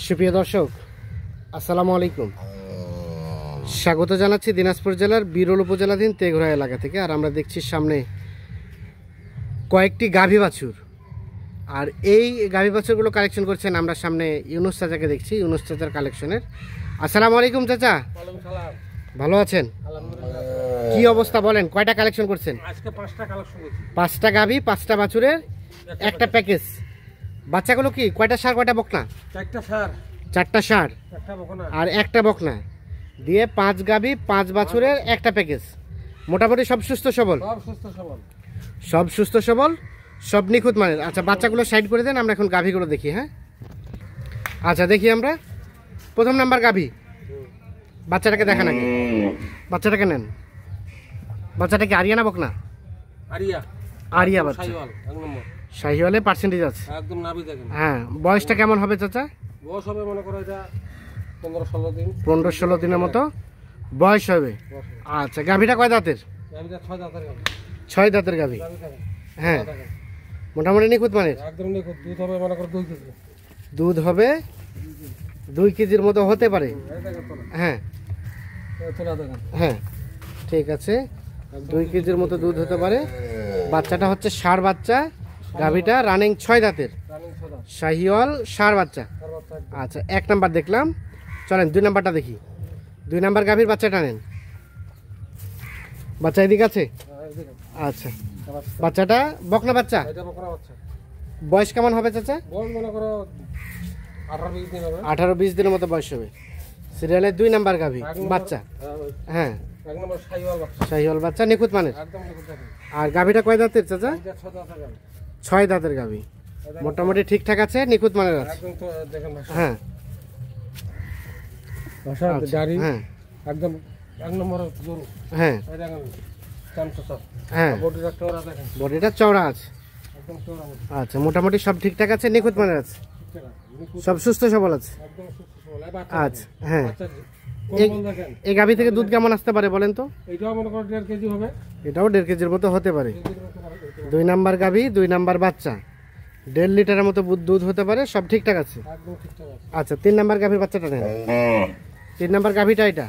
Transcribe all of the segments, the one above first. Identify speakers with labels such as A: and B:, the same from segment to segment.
A: সুপ্রিয় দর্শক, আসসালামু আলাইকুম। স্বাগত জানাচ্ছি দিনাজপুর জেলার বিরল উপজেলাধীন তেঘরা এলাকা থেকে। আর আমরা দেখছি সামনে কয়েকটি গাভী বাছুর, আর এই গাভী বাছুরগুলো কালেকশন করছেন আমরা সামনে ইউনুস চাচাকে দেখছি, ইউনুস চাচার কালেকশনের। আসসালামু আলাইকুম চাচা, ভালো আছেন? কি অবস্থা বলেন, কয়টা কালেকশন করছেন?
B: আজকে 5টা কালেকশন করছি।
A: 5টা গাভী, 5টা বাছুরের একটা প্যাকেজ। বাচ্চাগুলো কি কয়টা ষাঁড় কয়টা বকনা?
B: 4টা ষাঁড়,
A: 4টা ষাঁড়
B: 1টা বকনা
A: আর একটা বকনা দিয়ে 5 গাভী 5 বাছুরের একটা প্যাকেজ। মোটামুটি সব সুস্থ সবল,
B: সব সুস্থ সবল,
A: সব সুস্থ সবল, সব নিখুঁত মানের। আচ্ছা, বাচ্চাগুলো সাইড করে দেন, আমরা এখন গাভীগুলো দেখি। হ্যাঁ আচ্ছা, দেখি আমরা প্রথম নাম্বার গাভী। বাচ্চাটাকে দেখান আগে, বাচ্চাটাকে নেন। বাচ্চাটা কি আরিয়া না বকনা?
B: আরিয়া,
A: আরিয়া বাচ্চা,
B: শাহিওয়াল এক নম্বর,
A: শাহিওয়ালে পার্সেন্টেজ আছে
B: একদম নাভি দেখেন।
A: হ্যাঁ, বয়সটা কেমন হবে চাচা?
B: বয়স হবে মনে করো এটা 15-16 দিন,
A: 15-16 দিনের মতো বয়স হবে। আচ্ছা, গাভীটা কয় দাঁতের?
B: গাভীটা 6 দাঁতের গাভী,
A: 6 দাঁতের গাভী।
B: গাভী দেখেন।
A: হ্যাঁ, মোটামুটি নিখুঁত মানের।
B: একদম নিখুঁত, দুধ হবে মনে করো 2 কেজি।
A: দুধ হবে 2 কেজির মতো হতে পারে।
B: এই দেখেন তোলা,
A: হ্যাঁ
B: তোলা দেখেন।
A: হ্যাঁ, ঠিক আছে, 2 কেজির মতো দুধ হতে পারে। বাচ্চাটা হচ্ছে ষাঁড় বাচ্চা, গাভীটা রানিং 6 দাঁতের
B: রানিং 6 দাঁত,
A: শাহিওয়াল ষাঁড় বাচ্চা।
B: তার বাচ্চা একদম।
A: আচ্ছা, 1 নাম্বার দেখলাম, চলেন 2 নাম্বারটা দেখি। 2 নাম্বার গাভীর বাচ্চাটা নেন। বাচ্চা এদিকে আছে।
B: এই দেখেন
A: আচ্ছা,
B: তার বাচ্চা।
A: বাচ্চাটা বকনা বাচ্চা।
B: এটা বকনা বাচ্চা,
A: বয়স কেমন হবে চাচা?
B: বয়স মনে করো 18-20 দিন হবে।
A: 18-20 দিনের মতো বয়স হবে। সিরিয়ালের 2 নাম্বার গাভী
B: এক নম্বর-
A: বাচ্চা।
B: হ্যাঁ,
A: হ্যাঁ,
B: এক নম্বর শাহিওয়াল বাচ্চা,
A: শাহিওয়াল বাচ্চা, নিখুঁত মানের।
B: একদম নিখুঁত দেখেন।
A: আর গাভীটা কয় দাঁতের চাচা?
B: এটা 6 দাঁতের গাভী,
A: 6 দাঁতের গাভী, মোটামুটি ঠিকঠাক আছে, নিখুঁত মানের আছে।
B: একদম তো দেখেন ভাষা,
A: হ্যাঁ
B: ভাষা
A: আচ্ছা,
B: গাড়ি
A: হ্যাঁ
B: একদম এক নম্বর গরু।
A: হ্যাঁ
B: এই দেখেন চামচা,
A: হ্যাঁ,
B: বডিটা চওড়া দেখেন,
A: বডিটা চওড়া আছে।
B: একদম চওড়া বডি,
A: আচ্ছা, মোটামুটি সব ঠিকঠাক আছে, নিখুঁত মানের আছে,
B: ঠিক আছে, নিখুঁত,
A: সব সুস্থ সবল আছে।
B: একদম সুস্থ সবল। এই বাচ্চা
A: আচ্ছা, হ্যাঁ,
B: বাচ্চা
A: এই-
B: কোমল দেখেন।
A: এই গাভী থেকে দুধ কেমন আসতে পারে বলেন তো?
B: এইটাও মনে করো 1.5 কেজি হবে।
A: এটাও 1.5 কেজির মতো হতে পারে।
B: 1 কেজির মতো হবে।
A: 2 নাম্বার গাভী, 2 নাম্বার বাচ্চা, 1.5 লিটারের মতো দুধ হতে পারে, সব ঠিকঠাক আছে।
B: একদম ঠিকঠাক আছে।
A: আচ্ছা, 3 নাম্বার গাভীর বাচ্চাটা নেন। 3 নাম্বার গাভীটা এটা,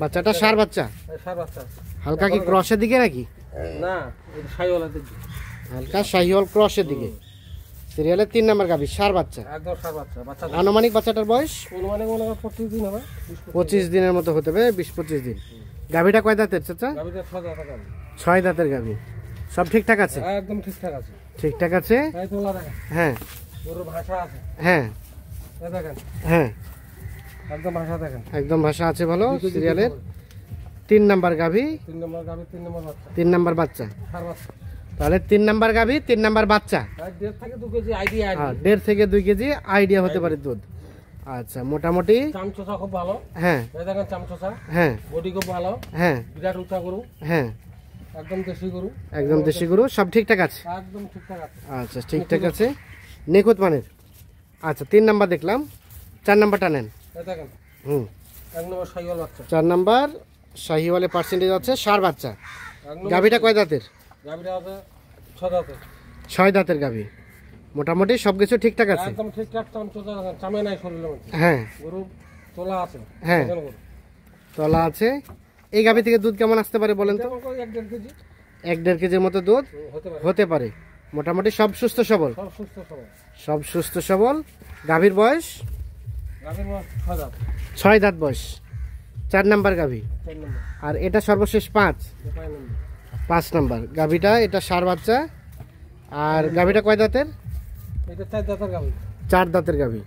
A: বাচ্চাটা ষাঁড় বাচ্চা,
B: এই সার বাচ্চা,
A: হালকা কি ক্রসের দিকে নাকি?
B: না এটা শাহিওয়ালা দেখি,
A: হালকা শাহিওয়াল ক্রসের দিকে। সিরিয়ালের 3 নাম্বার গাভী, ষাঁড় বাচ্চা।
B: একদম সার বাচ্চা। বাচ্চা
A: আনুমানিক বাচ্চাটার বয়স
B: অনুমানে মনে করো 25 দিন হবে,
A: 25 দিনের মতো হতে হবে, 20-25 দিন। গাভীটা কয় দাঁতের চাচা?
B: গাভীটা 6 দাঁতের গাভী,
A: 6 দাঁতের গাভী, সব ঠিকঠাক আছে।
B: একদম ঠিকঠাক আছে।
A: ঠিকঠাক আছে,
B: তাই তোলা দেখেন,
A: হ্যাঁ
B: গরুর ভাষা আছে।
A: হ্যাঁ
B: এই দেখেন
A: হ্যাঁ,
B: একদম ভাষা দেখেন।
A: একদম ভাষা আছে ভালো।
B: 2 কেজি
A: সিরিয়ালের
B: হবে।
A: 3 নাম্বার গাভী,
B: 3 নম্বর গাভী, 3 নম্বর বাচ্চা,
A: 3 নাম্বার বাচ্চা।
B: সার বাচ্চা।
A: তাহলে 3 নাম্বার গাভী, 3 নাম্বার বাচ্চা।
B: 1.5 থেকে 2 কেজি আইডিয়া আছে।
A: 1.5 থেকে 2 কেজি আইডিয়া হতে পারে দুধ। আচ্ছা, মোটামুটি
B: চামচা খুব ভালো।
A: হ্যাঁ
B: এই দেখেন চামচা,
A: হ্যাঁ
B: বডি খুব ভালো,
A: হ্যাঁ
B: বিরাট উঁচা গরু,
A: হ্যাঁ,
B: একদম দেশি গরু,
A: একদম দেশি গরু, সব ঠিকঠাক আছে।
B: একদম ঠিকঠাক আছে।
A: আচ্ছা, ঠিকঠাক আছে, নিখুঁত মানের। আচ্ছা, 3 নাম্বার দেখলাম, 4 নাম্বারটা নেন।
B: এই দেখেন
A: হুম,
B: 1 নম্বর শাহিওয়াল বাচ্চা,
A: 4 নাম্বার শাহিওয়ালে পার্সেন্টেজ আছে, ষাঁড় বাচ্চা।
B: 1 নম্বর
A: গাভীটা কয় দাঁতের?
B: গাভীটা আছে 6 দাঁতের,
A: 6 দাঁতের গাভী, মোটামুটি সব কিছু ঠিকঠাক আছে।
B: একদম ঠিকঠাক। চামচা দেখেন, চামে নাই শরীরের মধ্যে,
A: হ্যাঁ
B: গরু তোলা আছে।
A: হ্যাঁ,
B: দেখেন গরু,
A: তলা আছে। এই গাভী থেকে দুধ কেমন আসতে পারে বলেন তো?
B: যেমন করে 1.5 কেজি
A: 1.5 কেজির মতো দুধ
B: হতে পারে।
A: হতে পারে, মোটামুটি সব সুস্থ সবল,
B: সব সুস্থ সবল।
A: সব সুস্থ সবল। গাভীর বয়স
B: গাভীর বয়স 6 দাঁত,
A: 6 দাঁত বয়স, 4 নাম্বার গাভী।
B: 4 নম্বর,
A: আর এটা সর্বশেষ 5
B: 5
A: নাম্বার
B: নম্বর।
A: গাভীটা, এটা ষাঁড় বাচ্চা। আর গাভীটা কয় দাঁতের?
B: এটা 4 দাঁতের গাভী,
A: 4 দাঁতের গাভী,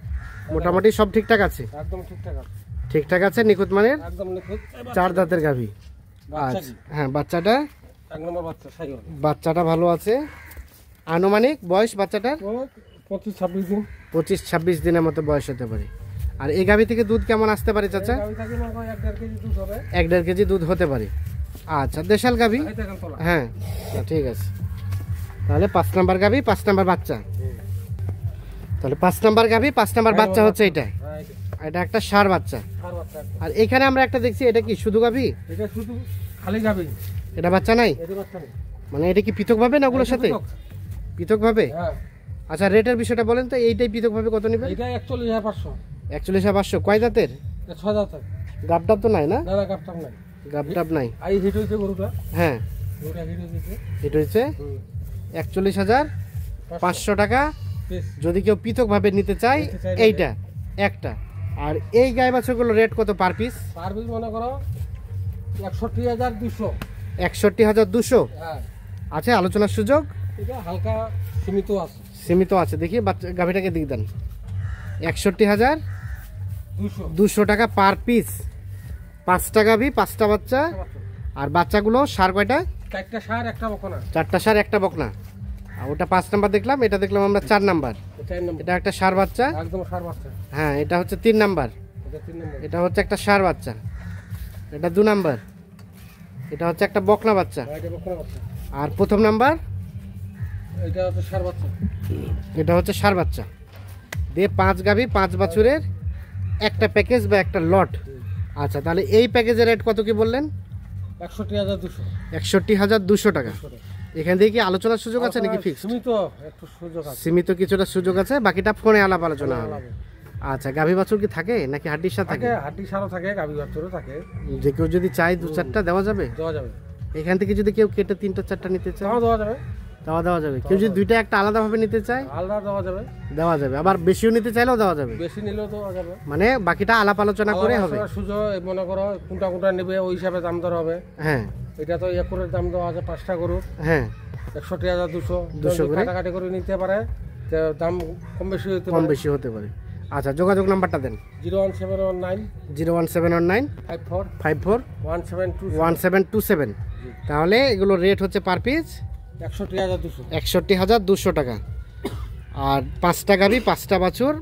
A: মোটামুটি সব ঠিকঠাক আছে।
B: একদম ঠিকঠাক আছে,
A: ঠিকঠাক আছে, নিখুঁত মানের,
B: একদম নিখুঁত।
A: 4 দাঁতের গাভী।
B: বাচ্চা
A: আচ্ছা,
B: কি?
A: হ্যাঁ, বাচ্চাটা,
B: 1 নম্বর বাচ্চা শাহিওয়াল,
A: বাচ্চাটা ভালো আছে। আনুমানিক বয়স বাচ্চাটার
B: 25-26 দিন।
A: 25-26 দিনের মতো বয়স হতে পারে। আর এই গাভী থেকে দুধ কেমন আসতে পারে চাচা?
B: গাভী থেকে মনে করো 1.5 কেজি দুধ হবে।
A: 1.5 কেজি দুধ হতে পারে। আচ্ছা, দেশাল গাভী।
B: এই দেখেন তোলা,
A: হ্যাঁ, ঠিক আছে। তাহলে 5 নাম্বার গাভী, 5 নাম্বার বাচ্চা। তাহলে 5 নাম্বার গাভী, 5 নাম্বার বাচ্চা হচ্ছে এটা।
B: হ্যাঁ
A: এটা একটা ষাঁড় বাচ্চা।
B: সার বাচ্চা একদম।
A: আর এখানে আমরা একটা দেখছি, এটা কি শুধু গাভী?
B: এটা শুধু খালি গাভী,
A: এটা বাচ্চা নাই,
B: এটা বাচ্চা নেই।
A: মানে এটা কি পৃথক ভাবে না ওগুলোর সাথে?
B: পৃথক।
A: পৃথক ভাবে।
B: হ্যাঁ,
A: আচ্ছা রেটের বিষয়টা বলেন তো, এইটাই পৃথকভাবে কত নেবেন?
B: এটা 41,500।
A: 41,500। কয় দাঁতের?
B: এটা 6 দাঁতের।
A: গাবটাপ তো নাই না?
B: না না, গাবটাপ নাই।
A: গাবটাপ নাই।
B: আই হিট হইছে গরুটা।
A: হ্যাঁ,
B: গরুটা হিট হইছে।
A: এটা হচ্ছে 41,500 টাকা।
B: পিস।
A: যদি কেউ পৃথকভাবে নিতে চায়
B: নিতে চাইলে
A: এইটা একটা। আর এই গাই বাছুরগুলো রেট কত পার পিস?
B: পার পিস মনে করো 61,200।
A: 61,200।
B: হ্যাঁ,
A: আছে আলোচনার সুযোগ?
B: এটা হালকা সীমিত আছে।
A: সীমিত আছে। দেখি বাচ্চা গাভিটাকে দিক দেন।
B: 200
A: 61,200 টাকা পার পিস। 5টা গাভি, 5টা বাচ্চা। আর বাচ্চাগুলো সার কয়টা?
B: 4টা ষাঁড়, একটা বকনা।
A: 4টা সার, একটা বকনা। আর ওটা 5 নাম্বার দেখলাম, এটা দেখলাম আমরা 4 নাম্বার।
B: 4 নম্বর।
A: এটা একটা সার বাচ্চা।
B: একদম ষাঁড় বাচ্চা।
A: হ্যাঁ, এটা হচ্ছে 3 নাম্বার।
B: এটা 3 নম্বর।
A: এটা হচ্ছে একটা সার বাচ্চা। এটা 2 নাম্বার। এটা হচ্ছে একটা বকনা বাচ্চা।
B: এটা বকনা বাচ্চা।
A: আর প্রথম নাম্বার
B: এটা হচ্ছে ষাঁড় বাচ্চা।
A: এটা হচ্ছে সার বাচ্চা। দিয়ে 5 গাভি 5 বাছুরের একটা প্যাকেজ বা একটা লট। আচ্ছা, তাহলে এই প্যাকেজের রেট কত কি বললেন?
B: 61,200।
A: 61,200 টাকা। এখান থেকে কি আলোচনার সুযোগ আছে নাকি ফিক্স?
B: সীমিত একটু সুযোগ আছে।
A: সীমিত কিছুটা সুযোগ আছে, বাকিটা ফোনে আলাপ আলোচনা হবে। আচ্ছা, গাভী বাছুর কি থাকে নাকি হাড্ডির সাথে
B: থাকে,
A: থাকে?
B: হাড্ডি সারও থাকে, গাভী বাচ্চারও থাকে।
A: যে কেউ যদি চায় 2-4টা দেওয়া যাবে?
B: দেওয়া যাবে।
A: এখান থেকে যদি কেউ কেটে 3টা 4টা নিতে চায়
B: তাও দেওয়া যাবে।
A: তাও দেওয়া যাবে। কেউ যদি 2টা একটা আলাদাভাবে নিতে চায়
B: আলাদা দেওয়া যাবে।
A: দেওয়া যাবে। আবার বেশিও নিতে চাইলেও দেওয়া যাবে।
B: বেশি নিলেও দেওয়া যাবে।
A: মানে বাকিটা আলাপ আলোচনা করে হবে।
B: আলাদা সুযোগ মনে করো কোনটা কোনটা নেবে ওই হিসাবে দাম দর হবে।
A: হ্যাঁ
B: এটা তো একরের দাম দেওয়া আছে 5টা গরু
A: হ্যাঁ,
B: 61,200।
A: 200 করে।
B: কাটাকাটি করে নিতে পারে, তো দাম কম বেশি হতে
A: কম
B: পারে।
A: বেশি হতে পারে। আচ্ছা, যোগাযোগ নাম্বারটা দেন।
B: 01719
A: 01719
B: 54
A: 54
B: 1727।
A: 1727। তাহলে এগুলো রেট হচ্ছে পার পিস
B: 61,200।
A: 61,200 টাকা। আর 5টা গাভি 5টা বাছুর,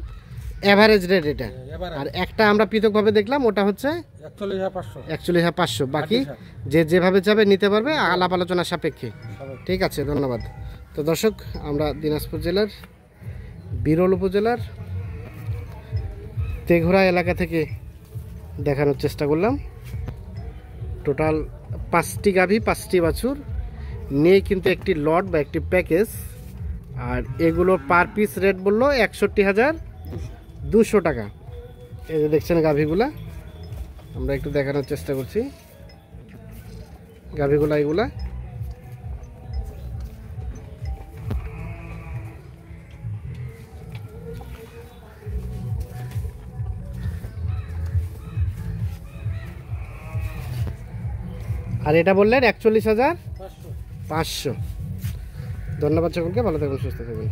A: অ্যাভারেজ রেট এটা।
B: এবার
A: আর একটা আমরা পৃথকভাবে দেখলাম, ওটা হচ্ছে
B: 41,500।
A: 41,500। বাকি
B: আচ্ছা।
A: যে যেভাবে যাবে নিতে পারবে আলাপ আলোচনা সাপেক্ষে।
B: সবাই।
A: ঠিক আছে, ধন্যবাদ। তো দর্শক, আমরা দিনাজপুর জেলার বিরল উপজেলার তেঘরা এলাকা থেকে দেখানোর চেষ্টা করলাম। টোটাল 5টি গাভি 5টি বাছুর নিয়ে কিন্তু একটি লট বা একটি প্যাকেজ। আর এগুলো পার পিস রেট বললো 61,200 টাকা। এই যে দেখছেন গাভিগুলা, আমরা একটু দেখানোর চেষ্টা করছি গাভিগুলা। এগুলা আর এটা বললেন 41,500। ধন্যবাদ সকলকে, ভালো থাকবেন, সুস্থ থাকবেন।